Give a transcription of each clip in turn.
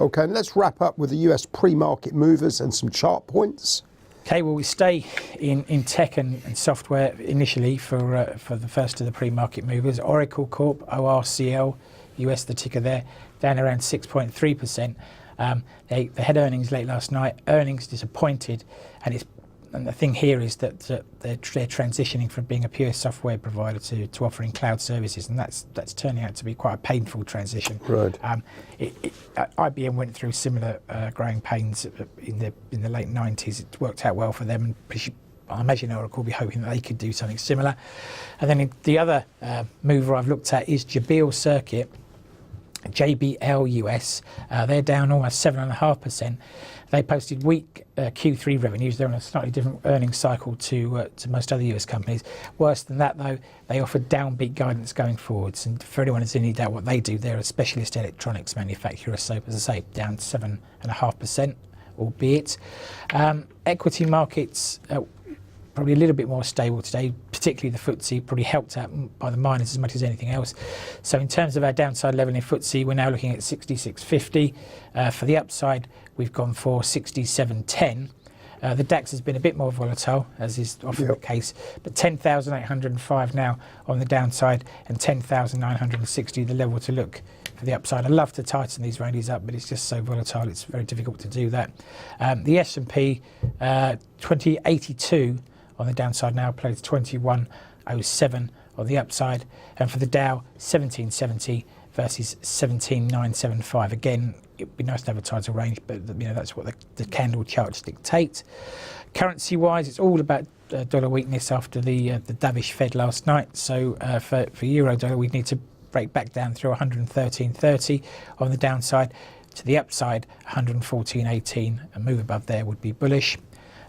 Okay, let's wrap up with the US pre-market movers and some chart points. Okay, well, we stay in tech and software initially for the first of the pre-market movers. Oracle Corp, ORCL, US, the ticker there, down around 6.3%. They had earnings late last night. Earnings disappointed, and the thing here is that they're transitioning from being a pure software provider to offering cloud services, and that's turning out to be quite a painful transition. Right. IBM went through similar growing pains in the late 90s. It worked out well for them, and I imagine Oracle will be hoping that they could do something similar. And then the other mover I've looked at is Jabil Circuit, JBL US. They're down almost 7.5%. They posted weak Q3 revenues. They're on a slightly different earnings cycle to most other US companies. Worse than that, though, they offered downbeat guidance going forwards. And for anyone who's in any doubt what they do, they're a specialist electronics manufacturer. So, as I say, down 7.5%, albeit. Equity markets probably a little bit more stable today, particularly the FTSE, probably helped out by the miners as much as anything else. So in terms of our downside level in FTSE, we're now looking at 66.50. For the upside, we've gone for 67.10. The DAX has been a bit more volatile, as is often the case, but 10,805 now on the downside and 10,960 the level to look for the upside. I love to tighten these ranges up, but it's just so volatile, it's very difficult to do that. The S&P 2082 on the downside now, plays 2107 on the upside, and for the Dow 1770 versus 17975. Again, it'd be nice to have a tighter range, but that's what the candle charts dictate. Currency wise, it's all about dollar weakness after the dovish Fed last night. So for euro dollar, we need to break back down through 113.30 on the downside. To the upside, 114.18. A move above there would be bullish.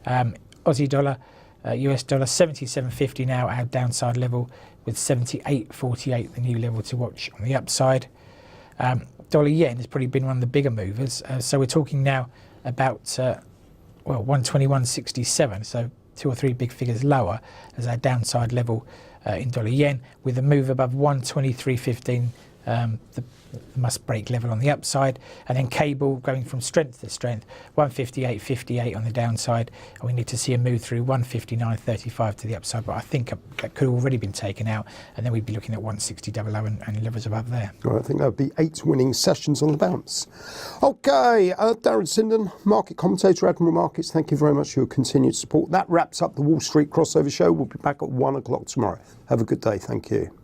Aussie dollar, US dollar 77.50 now, our downside level, with 78.48 the new level to watch on the upside. Dollar yen has probably been one of the bigger movers, so we're talking now about 121.67, so 2 or 3 big figures lower as our downside level in dollar yen, with a move above 123.15, the must break level on the upside. And then cable going from strength to strength, 158.58 on the downside, and we need to see a move through 159.35 to the upside, but I think that could have already been taken out, and then we'd be looking at 160.00 and levels above there. Well, I think that would be 8 winning sessions on the bounce. Okay, Darren Sinden, market commentator, Admiral Markets, thank you very much for your continued support. That wraps up the Wall Street Crossover Show. We'll be back at 1 o'clock tomorrow. Have a good day. Thank you.